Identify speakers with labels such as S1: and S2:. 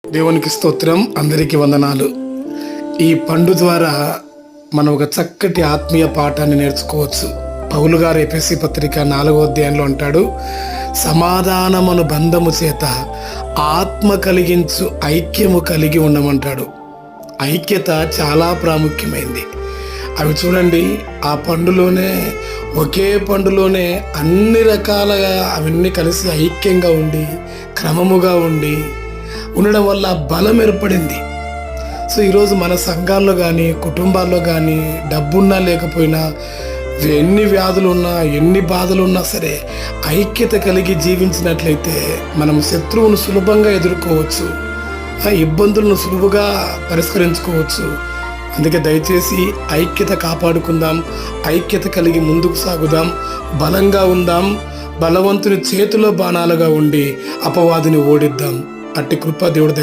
S1: దేవునికి స్తోత్రం. అందరికీ వందనాలు. ఈ పండు ద్వారా మనం ఒక చక్కటి ఆత్మీయ పాఠాన్ని నేర్చుకోవచ్చు. పౌలు గారు ఎఫెసీ పత్రిక 4వ అధ్యాయంలో అంటాడు, సమాధానమును బంధము చేత ఆత్మ కలిగించు ఐక్యము కలిగి ఉండమంటాడు. ఐక్యత చాలా ప్రాముఖ్యమైంది. అవి చూడండి, ఆ పండులోనే, ఒకే పండులోనే అన్ని రకాలుగా అవన్నీ కలిసి ఐక్యంగా ఉండి క్రమముగా ఉండడం వల్ల బలం ఏర్పడింది. సో ఈరోజు మన సంఘాల్లో కానీ కుటుంబాల్లో కానీ డబ్బున్నా లేకపోయినా, ఎన్ని వ్యాధులు ఉన్నా ఎన్ని బాధలు ఉన్నా సరే, ఐక్యత కలిగి జీవించినట్లయితే మనం శత్రువును సులభంగా ఎదుర్కోవచ్చు, ఇబ్బందులను సులువుగా పరిష్కరించుకోవచ్చు. అందుకే దయచేసి ఐక్యత కాపాడుకుందాం, ఐక్యత కలిగి ముందుకు సాగుదాం, బలంగా ఉందాం, బలవంతుని చేతిలో బాణాలుగా ఉండి అపవాదిని ఓడిద్దాం. అట్టి కృప దేవుడి